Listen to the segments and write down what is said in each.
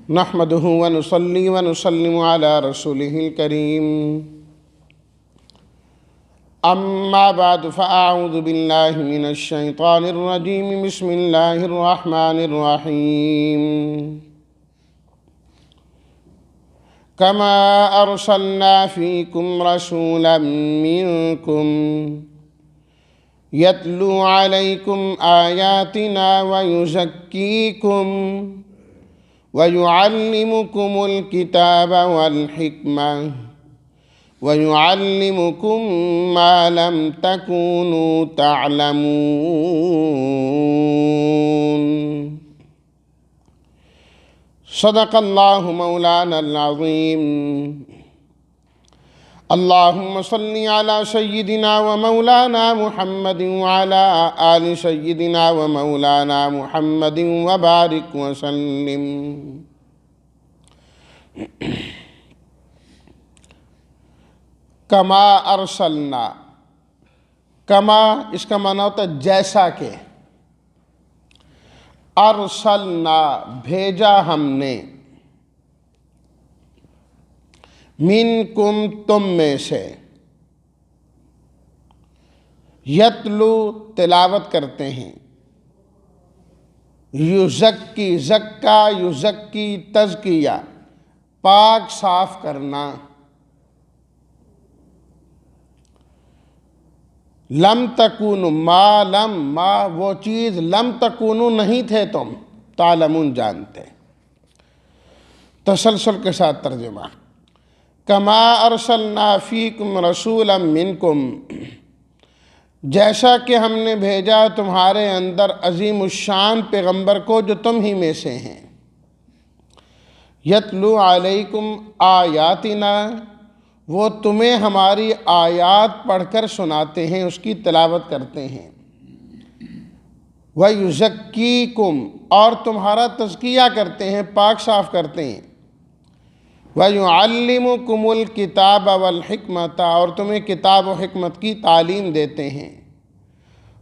نحمده ونصلي ونسلم على رسوله الكريم أما بعد فأعوذ بالله من الشيطان الرجيم بسم الله الرحمن الرحيم كما أرسلنا فيكم رسولا منكم يتلو عليكم آياتنا ويزكيكم ويعلمكم الكتاب والحكمة ويعلمكم ما لم تكونوا تعلمون صدق الله مولانا العظيم اللهم صل على سيدنا ومولانا محمد وعلى آل سيدنا ومولانا محمد وبارك وسلم کما ارسلنا، کما اس کا معنی ہوتا ہے جیسا کہ، ارسلنا بھیجا ہم نے، منکم تم میں سے، یتلو تلاوت کرتے ہیں، یزکی زکا یزکی تزکیہ پاک صاف کرنا، لم تکونوا ما وہ چیز لم تکونوا نہیں تھے تم، تعلمون جانتے، تسلسل کے ساتھ ترجمہ، کما ارسلنا فیکم رسولا منکم، جیسا کہ ہم نے بھیجا تمہارے اندر عظیم الشان پیغمبر کو جو تم ہی میں سے ہیں، یتلو علیکم آیاتنا، وہ تمہیں ہماری آیات پڑھ کر سناتے ہیں، اس کی تلاوت کرتے ہیں، وَيُزَكِّيكُمْ اور تمہارا تزکیہ کرتے ہیں، پاک صاف کرتے ہیں، وَيُعَلِّمُكُمُ الْكِتَابَ وَالْحِكْمَةَ اور تمہیں کتاب و حکمت کی تعلیم دیتے ہیں،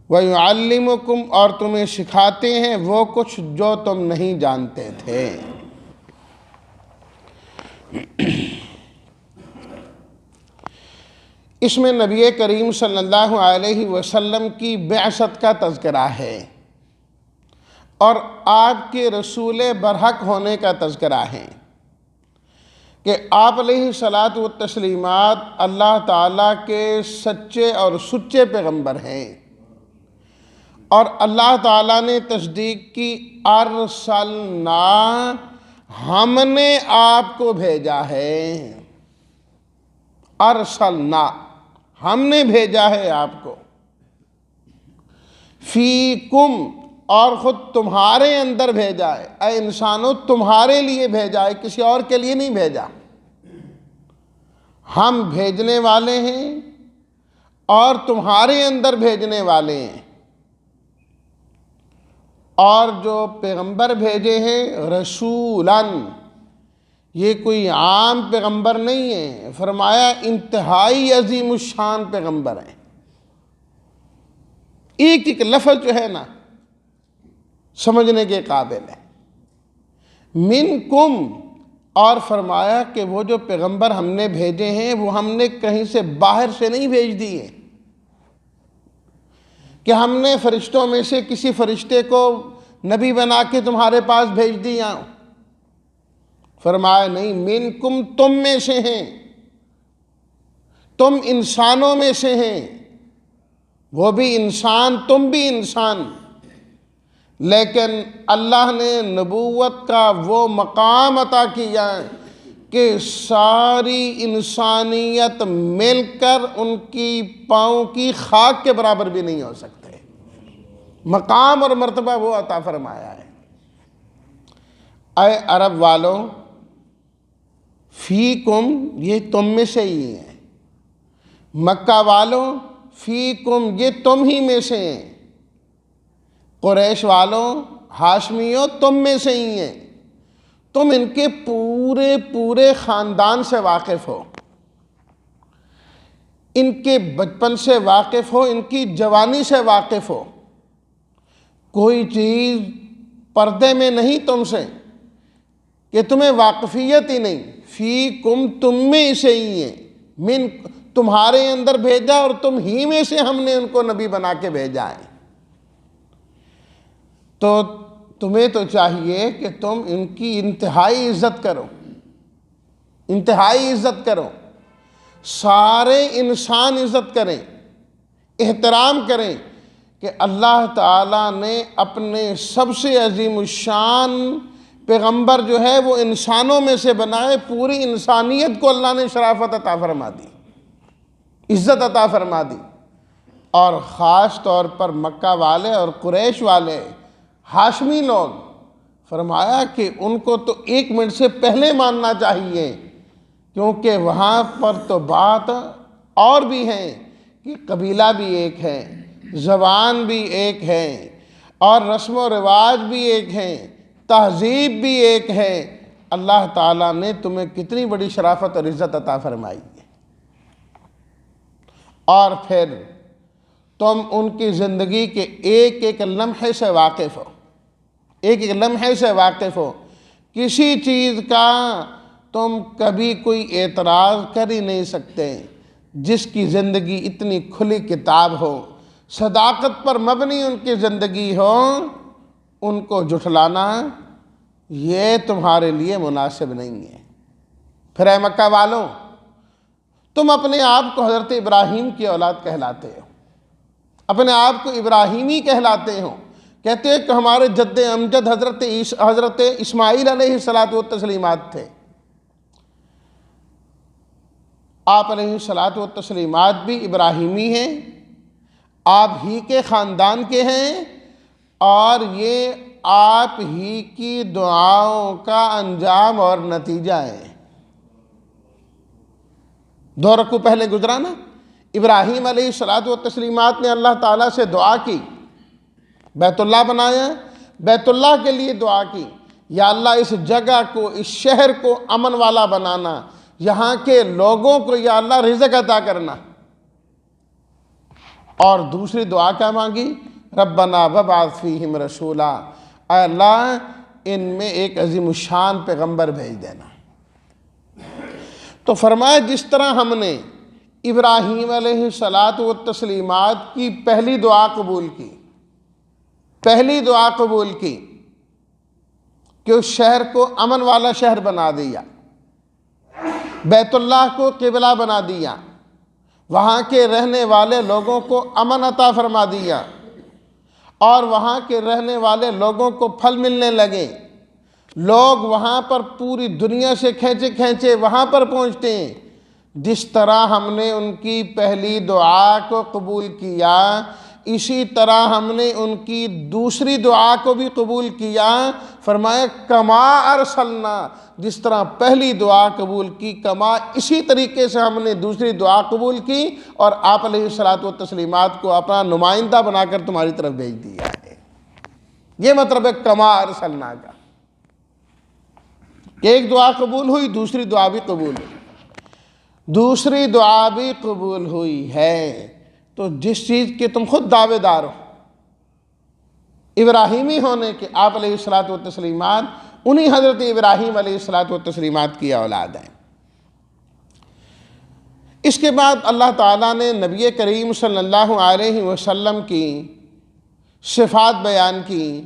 وَيُعَلِّمُكُمْ اور تمہیں سکھاتے ہیں وہ کچھ جو تم نہیں جانتے تھے۔ اس میں نبی کریم صلی اللہ علیہ وسلم کی بعثت کا تذکرہ ہے اور آپ کے رسول برحق ہونے کا تذکرہ ہے کہ آپ علیہ الصلاۃ والتسلیمات اللہ تعالیٰ کے سچے اور سچے پیغمبر ہیں، اور اللہ تعالیٰ نے تصدیق کی، ارسلنا ہم نے آپ کو بھیجا ہے، ارسلنا ہم نے بھیجا ہے آپ کو، فیکم اور خود تمہارے اندر بھیجا ہے، اے انسانوں تمہارے لیے بھیجا ہے، کسی اور کے لیے نہیں بھیجا، ہم بھیجنے والے ہیں اور تمہارے اندر بھیجنے والے ہیں، اور جو پیغمبر بھیجے ہیں رسولاً، یہ کوئی عام پیغمبر نہیں ہے، فرمایا انتہائی عظیم الشان پیغمبر ہیں، ایک ایک لفظ جو ہے نا سمجھنے کے قابل ہے، منکم اور فرمایا کہ وہ جو پیغمبر ہم نے بھیجے ہیں وہ ہم نے کہیں سے باہر سے نہیں بھیج دیے کہ ہم نے فرشتوں میں سے کسی فرشتے کو نبی بنا کے تمہارے پاس بھیج دیا، فرمایا نہیں، منکم تم میں سے ہیں، تم انسانوں میں سے ہیں، وہ بھی انسان تم بھی انسان، لیکن اللہ نے نبوت کا وہ مقام عطا کیا کہ ساری انسانیت مل کر ان کی پاؤں کی خاک کے برابر بھی نہیں ہو سکتے، مقام اور مرتبہ وہ عطا فرمایا ہے۔ اے عرب والوں، فیکم یہ تم میں سے ہی ہیں، مکہ والوں فیکم یہ تم ہی میں سے ہیں، قریش والوں ہاشمیوں تم میں سے ہی ہیں، تم ان کے پورے خاندان سے واقف ہو، ان کے بچپن سے واقف ہو، ان کی جوانی سے واقف ہو، کوئی چیز پردے میں نہیں تم سے، کہ تمہیں واقفیت ہی نہیں، فی کم تم میں سے ہی ہے، من تمہارے اندر بھیجا اور تم ہی میں سے ہم نے ان کو نبی بنا کے بھیجا ہے۔ تو تمہیں تو چاہیے کہ تم ان کی انتہائی عزت کرو، انتہائی عزت کرو، سارے انسان عزت کریں، احترام کریں کہ اللہ تعالیٰ نے اپنے سب سے عظیم الشان پیغمبر جو ہے وہ انسانوں میں سے بنائے، پوری انسانیت کو اللہ نے شرافت عطا فرما دی، عزت عطا فرما دی، اور خاص طور پر مکہ والے اور قریش والے ہاشمی لوگ، فرمایا کہ ان کو تو 1 منٹ سے پہلے ماننا چاہیے، کیونکہ وہاں پر تو بات اور بھی ہے کہ قبیلہ بھی ایک ہے، زبان بھی ایک ہے، اور رسم و رواج بھی ایک ہے، تہذیب بھی ایک ہے۔ اللہ تعالیٰ نے تمہیں کتنی بڑی شرافت اور عزت عطا فرمائی ہے، اور پھر تم ان کی زندگی کے ایک ایک لمحے سے واقف ہو، ایک ایک لمحے سے واقف ہو، کسی چیز کا تم کبھی کوئی اعتراض کر ہی نہیں سکتے۔ جس کی زندگی اتنی کھلی کتاب ہو، صداقت پر مبنی ان کی زندگی ہو، ان کو جھٹلانا یہ تمہارے لیے مناسب نہیں ہے۔ پھر اے مکہ والوں، تم اپنے آپ کو حضرت ابراہیم کی اولاد کہلاتے ہو، اپنے آپ کو ابراہیمی کہلاتے ہو، کہتے ہیں کہ ہمارے جد امجد حضرت اسماعیل علیہ السلام تھے۔ آپ علیہ السلام بھی ابراہیمی ہیں، آپ ہی کے خاندان کے ہیں، اور یہ آپ ہی کی دعاؤں کا انجام اور نتیجہ ہے۔ 2 رکوع پہلے گزرا نا، ابراہیم علیہ السلام نے اللہ تعالیٰ سے دعا کی، بیت اللہ بنایا، بیت اللہ کے لیے دعا کی، یا اللہ اس جگہ کو، اس شہر کو امن والا بنانا، یہاں کے لوگوں کو یا اللہ رزق عطا کرنا۔ اور دوسری دعا کیا مانگی؟ ربنا وابعث فیہم رسولا، اے اللہ ان میں ایک عظیم الشان پیغمبر بھیج دینا۔ تو فرمایا جس طرح ہم نے ابراہیم علیہ السلام کی پہلی دعا قبول کی، پہلی دعا قبول کی کہ اس شہر کو امن والا شہر بنا دیا، بیت اللہ کو قبلہ بنا دیا، وہاں کے رہنے والے لوگوں کو امن عطا فرما دیا، اور وہاں کے رہنے والے لوگوں کو پھل ملنے لگے، لوگ وہاں پر پوری دنیا سے کھینچے کھینچے وہاں پر پہنچتے ہیں۔ جس طرح ہم نے ان کی پہلی دعا کو قبول کیا، اسی طرح ہم نے ان کی دوسری دعا کو بھی قبول کیا۔ فرمایا کما ارسلنا، جس طرح پہلی دعا قبول کی، کما اسی طریقے سے ہم نے دوسری دعا قبول کی، اور آپ علیہ السلام کو اپنا نمائندہ بنا کر تمہاری طرف بھیج دیا ہے۔ یہ مطلب ہے کما ارسلنا کا، کہ ایک دعا قبول ہوئی، دوسری دعا بھی قبول ہوئی، دوسری دعا بھی قبول ہوئی ہے۔ تو جس چیز کے تم خود دعوے دار ہو، ابراہیمی ہونے کے، آپ علیہ السلام انہی حضرت ابراہیم علیہ السلام کی اولاد ہیں۔ اس کے بعد اللہ تعالیٰ نے نبی کریم صلی اللہ علیہ وسلم کی صفات بیان کی،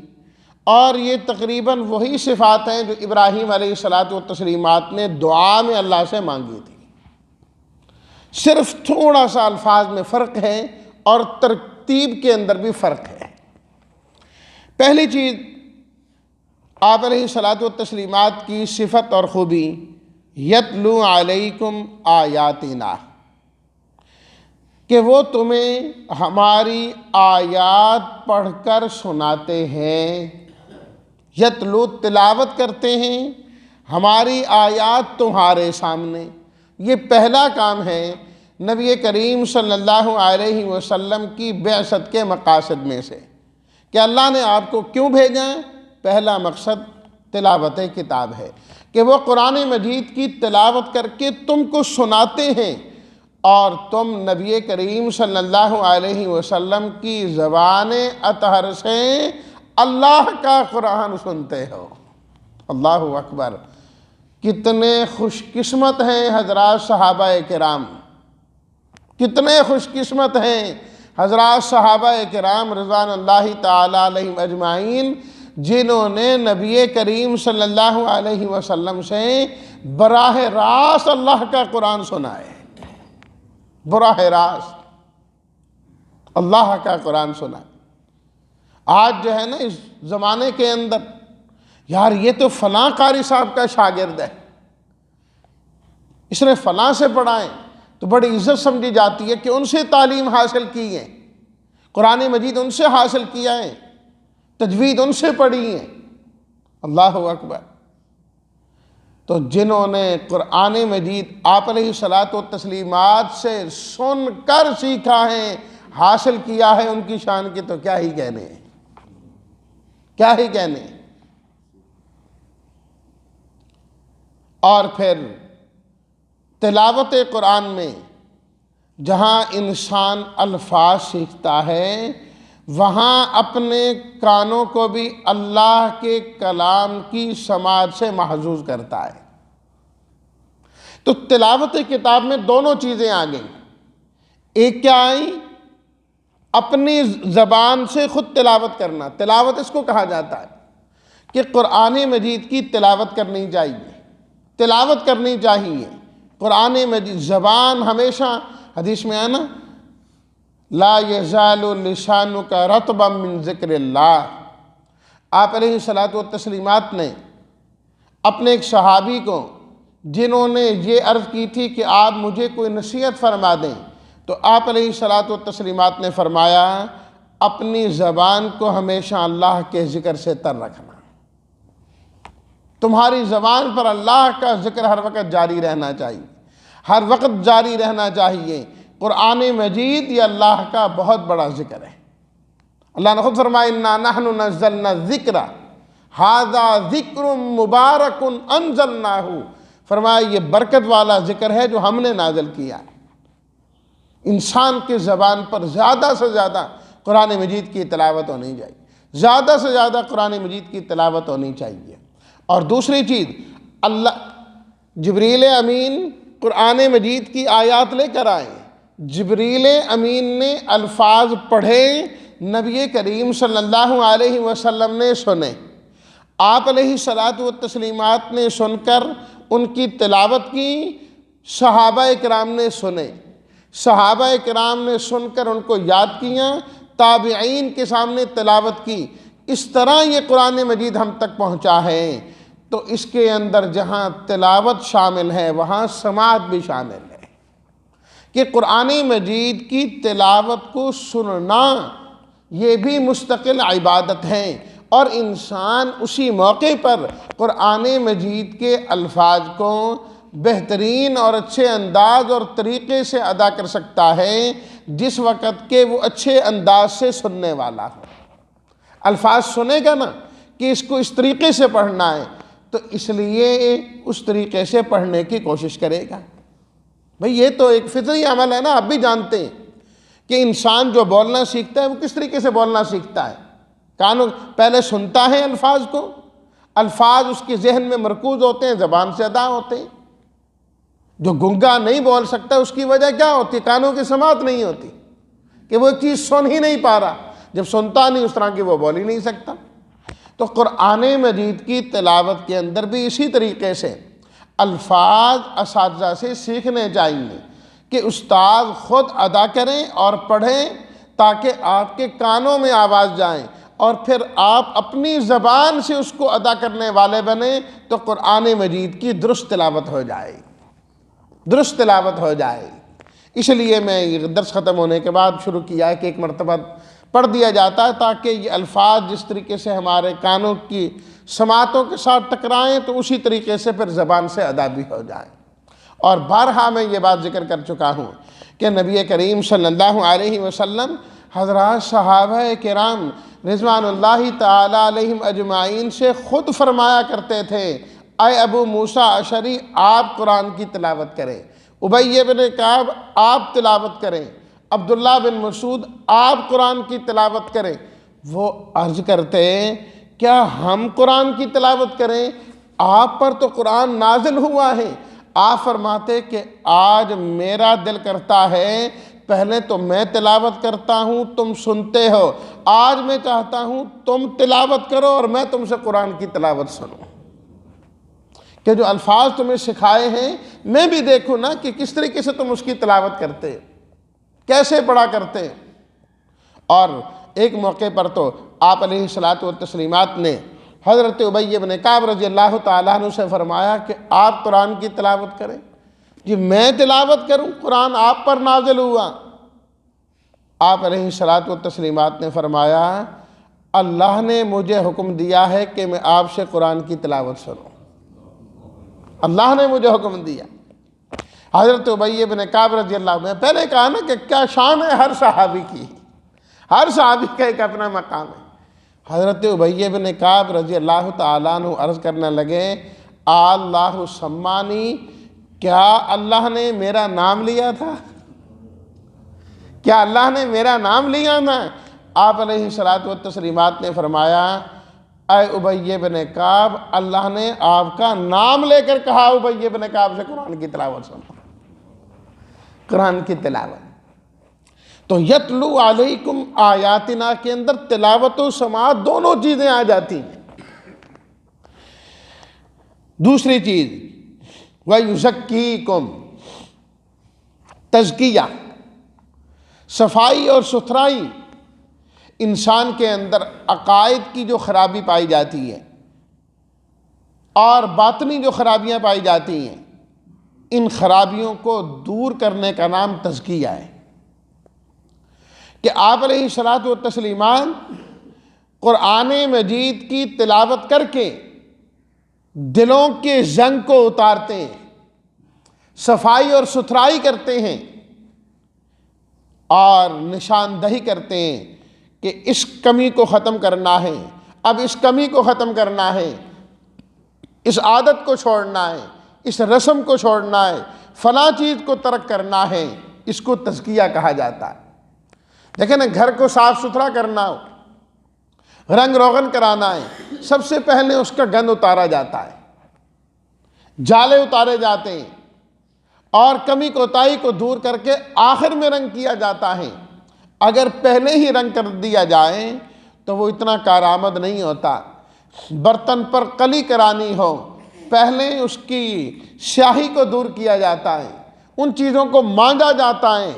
اور یہ تقریباً وہی صفات ہیں جو ابراہیم علیہ السلام نے دعا میں اللہ سے مانگی تھی، صرف تھوڑا سا الفاظ میں فرق ہے اور ترتیب کے اندر بھی فرق ہے۔ پہلی چیز آپ علیہ السلام کی صفت اور خوبی، یتلو علیکم آیاتنا، کہ وہ تمہیں ہماری آیات پڑھ کر سناتے ہیں، یتلو تلاوت کرتے ہیں ہماری آیات تمہارے سامنے۔ یہ پہلا کام ہے نبی کریم صلی اللہ علیہ وسلم کی بعثت کے مقاصد میں سے، کہ اللہ نے آپ کو کیوں بھیجا ہے؟ پہلا مقصد تلاوت کتاب ہے، کہ وہ قرآن مجید کی تلاوت کر کے تم کو سناتے ہیں، اور تم نبی کریم صلی اللہ علیہ وسلم کی زبان اطہر سے اللہ کا قرآن سنتے ہو۔ اللہ اکبر۔ کتنے خوش قسمت ہیں حضرات صحابہ کرام، کتنے خوش قسمت ہیں حضرات صحابہ کرام رضوان اللہ تعالی علیہم اجمعین، جنہوں نے نبی کریم صلی اللہ علیہ وسلم سے براہ راست اللہ کا قرآن سنا ہے، براہ راست اللہ کا قرآن سنا۔ آج جو ہے نا اس زمانے کے اندر، یار یہ تو فلاں قاری صاحب کا شاگرد ہے، اس نے فلاں سے پڑھا ہے، تو بڑی عزت سمجھی جاتی ہے کہ ان سے تعلیم حاصل کی ہے، قرآن مجید ان سے حاصل کیا ہے، تجوید ان سے پڑھی ہے۔ اللہ اکبر۔ تو جنہوں نے قرآن مجید آپ علیہ الصلاۃ والتسلیمات سے سن کر سیکھا ہے، حاصل کیا ہے، ان کی شان کے تو کیا ہی کہنے ہیں، کیا ہی کہنے ہیں۔ اور پھر تلاوت قرآن میں جہاں انسان الفاظ سیکھتا ہے، وہاں اپنے کانوں کو بھی اللہ کے کلام کی سماعت سے محظوظ کرتا ہے۔ تو تلاوت کتاب میں دونوں چیزیں آ گئیں، ایک کیا آئی؟ اپنی زبان سے خود تلاوت کرنا، تلاوت اس کو کہا جاتا ہے کہ قرآن مجید کی تلاوت کرنی چاہیے، تلاوت کرنی چاہیے قرآن مجید۔ زبان ہمیشہ، حدیث میں ہے نا، لا یزال لسانک رطبا من ذکر اللہ۔ آپ علیہ الصلاۃ والتسلیمات نے اپنے ایک صحابی کو، جنہوں نے یہ عرض کی تھی کہ آپ مجھے کوئی نصیحت فرما دیں، تو آپ علیہ الصلاۃ والتسلیمات نے فرمایا اپنی زبان کو ہمیشہ اللہ کے ذکر سے تر رکھنا، تمہاری زبان پر اللہ کا ذکر ہر وقت جاری رہنا چاہیے، ہر وقت جاری رہنا چاہیے۔ قرآن مجید یہ اللہ کا بہت بڑا ذکر ہے۔ اللہ نے خود فرمایا انا نحن نزلنا الذکر ھذا ذکر مبارک انزلناہ، فرمایا یہ برکت والا ذکر ہے جو ہم نے نازل کیا ہے۔ انسان کی زبان پر زیادہ سے زیادہ قرآن مجید کی تلاوت ہونی چاہیے، زیادہ سے زیادہ قرآن مجید کی تلاوت ہونی چاہیے۔ اور دوسری چیز، اللہ جبریل امین قرآن مجید کی آیات لے کر آئے، جبریل امین نے الفاظ پڑھے، نبی کریم صلی اللہ علیہ وسلم نے سنے، آپ علیہ الصلاۃ والتسلیمات نے سن کر ان کی تلاوت کی، صحابہ کرام نے سنے، صحابہ کرام نے سن کر ان کو یاد کیا، تابعین کے سامنے تلاوت کی، اس طرح یہ قرآن مجید ہم تک پہنچا ہے۔ تو اس کے اندر جہاں تلاوت شامل ہے وہاں سماعت بھی شامل ہے، کہ قرآن مجید کی تلاوت کو سننا یہ بھی مستقل عبادت ہے، اور انسان اسی موقع پر قرآن مجید کے الفاظ کو بہترین اور اچھے انداز اور طریقے سے ادا کر سکتا ہے جس وقت کہ وہ اچھے انداز سے سننے والا ہو۔ الفاظ سنے گا نا کہ اس کو اس طریقے سے پڑھنا ہے، تو اس لیے اس طریقے سے پڑھنے کی کوشش کرے گا۔ بھئی یہ تو ایک فطری عمل ہے نا، آپ بھی جانتے ہیں کہ انسان جو بولنا سیکھتا ہے وہ کس طریقے سے بولنا سیکھتا ہے۔ کانوں پہلے سنتا ہے الفاظ کو، الفاظ اس کے ذہن میں مرکوز ہوتے ہیں، زبان سے ادا ہوتے ہیں۔ جو گنگا نہیں بول سکتا اس کی وجہ کیا ہوتی ہے؟ کانوں کی سماعت نہیں ہوتی، کہ وہ ایک چیز سن ہی نہیں پا رہا، جب سنتا نہیں اس طرح کی وہ بول ہی نہیں سکتا۔ تو قرآن مجید کی تلاوت کے اندر بھی اسی طریقے سے الفاظ اساتذہ سے سیکھنے چاہیے، کہ استاد خود ادا کریں اور پڑھیں تاکہ آپ کے کانوں میں آواز جائیں، اور پھر آپ اپنی زبان سے اس کو ادا کرنے والے بنیں، تو قرآن مجید کی درست تلاوت ہو جائے، درست تلاوت ہو جائے۔ اس لیے میں یہ درس ختم ہونے کے بعد شروع کیا ہے کہ ایک مرتبہ پڑھ دیا جاتا ہے تاکہ یہ الفاظ جس طریقے سے ہمارے کانوں کی سماعتوں کے ساتھ ٹکرائیں تو اسی طریقے سے پھر زبان سے ادا بھی ہو جائیں۔ اور بارہا میں یہ بات ذکر کر چکا ہوں کہ نبی کریم صلی اللہ علیہ وسلم حضرات صحابہ کرام رضوان اللہ تعالی علیہم اجمعین سے خود فرمایا کرتے تھے، اے ابو موسیٰ اشعری آپ قرآن کی تلاوت کریں، ابی بن کعب آپ تلاوت کریں، عبداللہ بن مسعود آپ قرآن کی تلاوت کریں۔ وہ عرض کرتے کیا ہم قرآن کی تلاوت کریں؟ آپ پر تو قرآن نازل ہوا ہے. آپ فرماتے کہ آج میرا دل کرتا ہے پہلے تو میں تلاوت کرتا ہوں، تم سنتے ہو، آج میں چاہتا ہوں تم تلاوت کرو اور میں تم سے قرآن کی تلاوت سنوں، کہ جو الفاظ تمہیں سکھائے ہیں میں بھی دیکھوں نا کہ کس طریقے سے تم اس کی تلاوت کرتے، کیسے پڑھا کرتے. اور ایک موقع پر تو آپ علیہ الصلاۃ والتسلیمات نے حضرت ابی بن کعب رضی اللہ تعالیٰ عنہ سے فرمایا کہ آپ قرآن کی تلاوت کریں. جی میں تلاوت کروں؟ قرآن آپ پر نازل ہوا. آپ علیہ الصلاۃ والتسلیمات نے فرمایا اللہ نے مجھے حکم دیا ہے کہ میں آپ سے قرآن کی تلاوت سنوں، اللہ نے مجھے حکم دیا. حضرت ابی بن کعب رضی اللہ عنہ، میں پہلے کہا نا کہ کیا شان ہے ہر صحابی کی، ہر صحابی کا ایک اپنا مقام ہے. حضرت ابی بن کعب رضی اللہ تعالیٰ عنہ عرض کرنے لگے اللہ سمانی، کیا اللہ نے میرا نام لیا تھا؟ کیا اللہ نے میرا نام لیا تھا؟ آپ علیہ الصلاۃ والتسلیمات نے فرمایا اے ابی بن کعب، اللہ نے آپ کا نام لے کر کہا ابی بن کعب سے قرآن کی تلاوت سنو، قرآن کی تلاوت. تو یتلو علیکم آیاتنا کے اندر تلاوت و سماعت دونوں چیزیں آ جاتی ہیں. دوسری چیز وَيُزَكِّيكُمْ، تزکیہ، صفائی اور ستھرائی. انسان کے اندر عقائد کی جو خرابی پائی جاتی ہے اور باطنی جو خرابیاں پائی جاتی ہیں، ان خرابیوں کو دور کرنے کا نام تزکیہ ہے. کہ آپ علیہ الصلاۃ والتسلیمات قرآن مجید کی تلاوت کر کے دلوں کے زنگ کو اتارتے ہیں، صفائی اور ستھرائی کرتے ہیں اور نشاندہی کرتے ہیں کہ اس کمی کو ختم کرنا ہے، اب اس کمی کو ختم کرنا ہے، اس عادت کو چھوڑنا ہے، اس رسم کو چھوڑنا ہے، فلاں چیز کو ترک کرنا ہے. اس کو تزکیہ کہا جاتا ہے. دیکھیں نا، گھر کو صاف ستھرا کرنا ہو، رنگ روغن کرانا ہے، سب سے پہلے اس کا گند اتارا جاتا ہے، جالے اتارے جاتے ہیں اور کمی کوتاہی کو دور کر کے آخر میں رنگ کیا جاتا ہے. اگر پہلے ہی رنگ کر دیا جائے تو وہ اتنا کارآمد نہیں ہوتا. برتن پر کلی کرانی ہو، پہلے اس کی سیاہی کو دور کیا جاتا ہے، ان چیزوں کو مانجا جاتا ہے،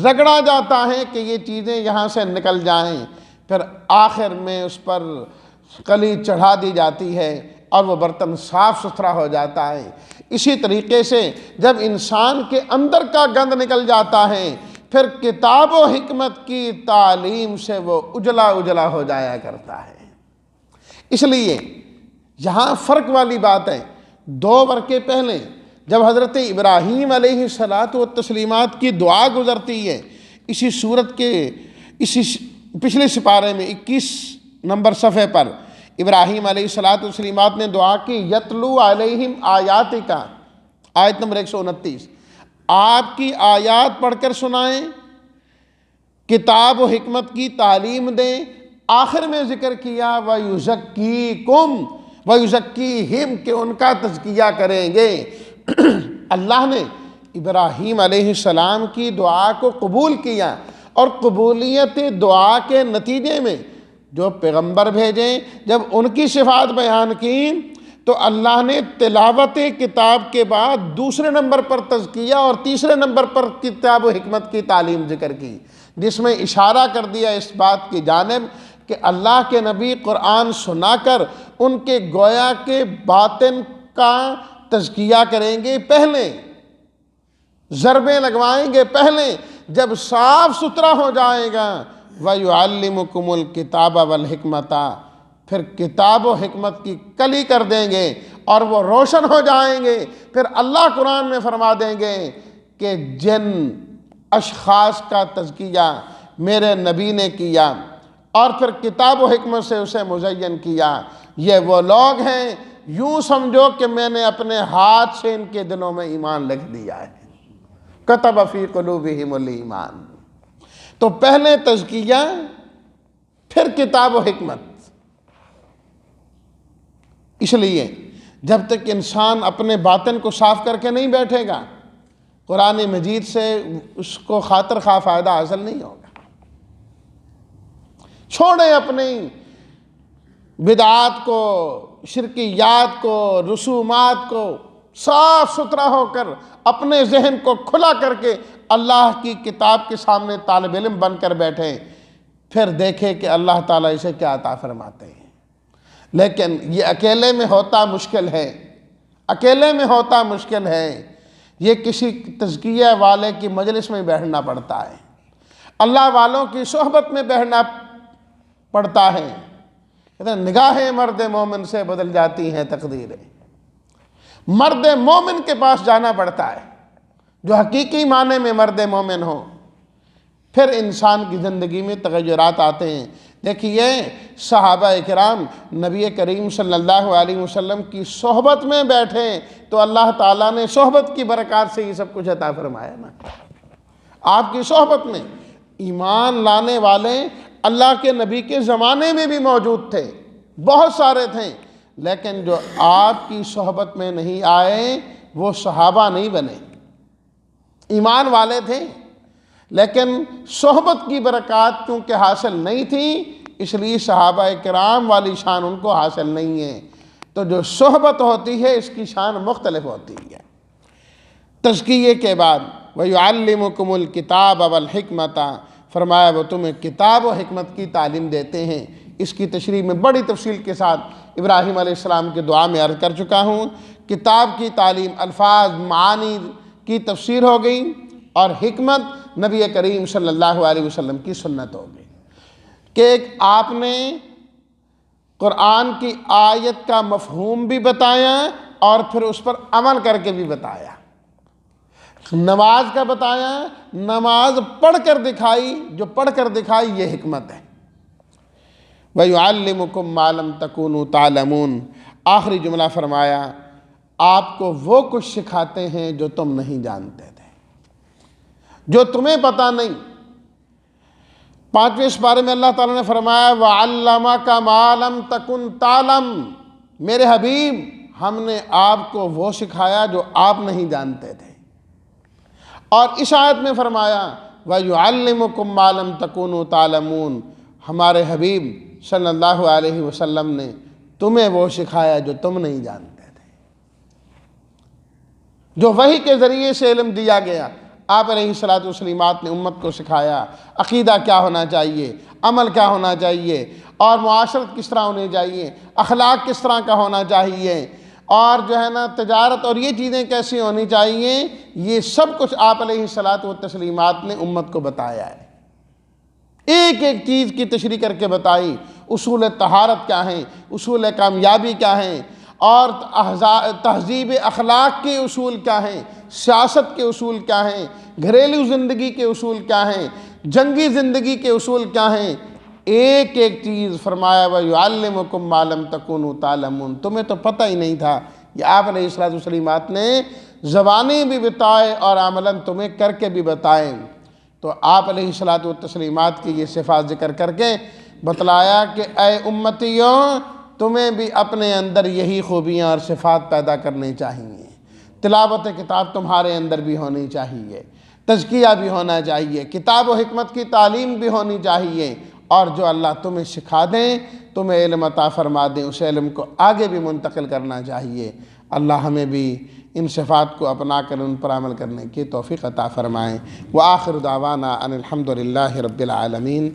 رگڑا جاتا ہے کہ یہ چیزیں یہاں سے نکل جائیں، پھر آخر میں اس پر کلی چڑھا دی جاتی ہے اور وہ برتن صاف ستھرا ہو جاتا ہے. اسی طریقے سے جب انسان کے اندر کا گند نکل جاتا ہے پھر کتاب و حکمت کی تعلیم سے وہ اجلا اجلا ہو جایا کرتا ہے. اس لیے یہاں فرق والی بات ہے. 2 ورقے پہلے جب حضرت ابراہیم علیہ الصلاۃ والتسلیمات کی دعا گزرتی ہے، اسی سورت کے اسی پچھلے سپارے میں 21 نمبر صفحے پر ابراہیم علیہ الصلاۃ والتسلیمات نے دعا کی یتلو علیہم آیاتک، آیت نمبر 129، آپ کی آیات پڑھ کر سنائیں، کتاب و حکمت کی تعلیم دیں. آخر میں ذکر کیا وَيُزَكِّيكُمْ وَيُزَكِّيهِمْ کہ ان کا تزکیہ کریں گے. اللہ نے ابراہیم علیہ السلام کی دعا کو قبول کیا اور قبولیت دعا کے نتیجے میں جو پیغمبر بھیجیں جب ان کی صفات بیان کی تو اللہ نے تلاوت کتاب کے بعد دوسرے نمبر پر تزکیہ اور تیسرے نمبر پر کتاب و حکمت کی تعلیم ذکر کی، جس میں اشارہ کر دیا اس بات کی جانب کہ اللہ کے نبی قرآن سنا کر ان کے گویا کے باطن کا تزکیہ کریں گے، پہلے ضربیں لگوائیں گے، پہلے جب صاف ستھرا ہو جائے گا وَيُعَلِّمُكُمُ الْكِتَابَ وَالْحِكْمَةَ، پھر کتاب و حکمت کی کلی کر دیں گے اور وہ روشن ہو جائیں گے. پھر اللہ قرآن میں فرما دیں گے کہ جن اشخاص کا تزکیہ میرے نبی نے کیا اور پھر کتاب و حکمت سے اسے مزین کیا، یہ وہ لوگ ہیں یوں سمجھو کہ میں نے اپنے ہاتھ سے ان کے دلوں میں ایمان لکھ دیا ہے. کتب فی قلوبہم الایمان. تو پہلے تزکیہ پھر کتاب و حکمت. اس لیے جب تک انسان اپنے باطن کو صاف کر کے نہیں بیٹھے گا، قرآن مجید سے اس کو خاطر خواہ فائدہ حاصل نہیں ہوگا۔ چھوڑیں اپنی بدعات کو، شرکیات کو، رسومات کو، صاف ستھرا ہو کر اپنے ذہن کو کھلا کر کے اللہ کی کتاب کے سامنے طالب علم بن کر بیٹھیں، پھر دیکھیں کہ اللہ تعالیٰ اسے کیا عطا فرماتے ہیں۔ لیکن یہ اکیلے میں ہوتا مشکل ہے، اکیلے میں ہوتا مشکل ہے، یہ کسی تزکیہ والے کی مجلس میں بیٹھنا پڑتا ہے، اللہ والوں کی صحبت میں بیٹھنا پڑتا ہے۔ نگاہیں مرد مومن سے بدل جاتی ہیں تقدیریں، مرد مومن کے پاس جانا پڑتا ہے جو حقیقی معنی میں مرد مومن ہو، پھر انسان کی زندگی میں تغیرات آتے ہیں۔ دیکھیے صحابہ کرام نبی کریم صلی اللہ علیہ وسلم کی صحبت میں بیٹھے تو اللہ تعالیٰ نے صحبت کی برکات سے یہ سب کچھ عطا فرمایا نا۔ آپ کی صحبت میں ایمان لانے والے اللہ کے نبی کے زمانے میں بھی موجود تھے، بہت سارے تھے، لیکن جو آپ کی صحبت میں نہیں آئے وہ صحابہ نہیں بنے۔ ایمان والے تھے لیکن صحبت کی برکات کیونکہ حاصل نہیں تھی، اس لیے صحابہ کرام والی شان ان کو حاصل نہیں ہے۔ تو جو صحبت ہوتی ہے اس کی شان مختلف ہوتی ہے۔ تزکیے کے بعد وَيُعَلِّمُكُمُ الْكِتَابَ وَالْحِكْمَةَ، فرمایا وہ تمہیں کتاب و حکمت کی تعلیم دیتے ہیں۔ اس کی تشریح میں بڑی تفصیل کے ساتھ ابراہیم علیہ السلام کے دعا میں عرض کر چکا ہوں۔ کتاب کی تعلیم، الفاظ، معانی کی تفسیر ہو گئی، اور حکمت نبی کریم صلی اللہ علیہ وسلم کی سنت ہو گئی کہ آپ نے قرآن کی آیت کا مفہوم بھی بتایا اور پھر اس پر عمل کر کے بھی بتایا۔ نماز کا بتایا، نماز پڑھ کر دکھائی، جو پڑھ کر دکھائی یہ حکمت ہے۔ وَيُعَلِّمُكُمْ مَا لَمْ تَكُونُوا تَعْلَمُونَ، آخری جملہ فرمایا آپ کو وہ کچھ سکھاتے ہیں جو تم نہیں جانتے تھے، جو تمہیں پتہ نہیں۔ 5ویں سپارے میں اللہ تعالیٰ نے فرمایا وَعَلَّمَكَ مَا لَمْ تَكُنْ تَعْلَمْ، میرے حبیب ہم نے آپ کو وہ سکھایا جو آپ نہیں جانتے تھے۔ اور اس آیت میں فرمایا وَيُعَلِّمُكُمْ مَا لَمْ تَكُونُوا تَعْلَمُونَ، ہمارے حبیب صلی اللہ علیہ وسلم نے تمہیں وہ سکھایا جو تم نہیں جانتے تھے، جو وحی کے ذریعے سے علم دیا گیا۔ آپ علیہ الصلوۃ والسلامات نے امت کو سکھایا عقیدہ کیا ہونا چاہیے، عمل کیا ہونا چاہیے، اور معاشرت کس طرح ہونی چاہیے، اخلاق کس طرح کا ہونا چاہیے، اور جو ہے نا تجارت اور یہ چیزیں کیسی ہونی چاہیے، یہ سب کچھ آپ علیہ الصلوۃ والتسلیمات نے امت کو بتایا ہے۔ ایک ایک چیز کی تشریح کر کے بتائی، اصول طہارت کیا ہیں، اصول کامیابی کیا ہیں، اور تہذیب اخلاق کے اصول کیا ہیں، سیاست کے اصول کیا ہیں، گھریلو زندگی کے اصول کیا ہیں، جنگی زندگی کے اصول کیا ہیں، ایک ایک چیز فرمایا وَيُعَلِّمُكُمْ مَا لَمْ تَكُونُوا تَعْلَمُونَ، تمہیں تو پتہ ہی نہیں تھا۔ یہ آپ علیہ الصلوۃ والسلامات نے زبانی بھی بتائے اور عملاً تمہیں کر کے بھی بتائیں۔ تو آپ علیہ الصلوۃ والتسلیمات کی یہ صفات ذکر کر کے بتلایا کہ اے امتیوں تمہیں بھی اپنے اندر یہی خوبیاں اور صفات پیدا کرنی چاہیے۔ تلاوت کتاب تمہارے اندر بھی ہونی چاہیے، تزکیہ بھی ہونا چاہیے، کتاب و حکمت کی تعلیم بھی ہونی چاہیے، اور جو اللہ تمہیں سکھا دیں، تمہیں علم عطا فرما دیں، اس علم کو آگے بھی منتقل کرنا چاہیے۔ اللہ ہمیں بھی ان صفات کو اپنا کر ان پر عمل کرنے کی توفیق عطا فرمائیں۔ وآخر دعوانا ان الحمد للہ رب العالمین۔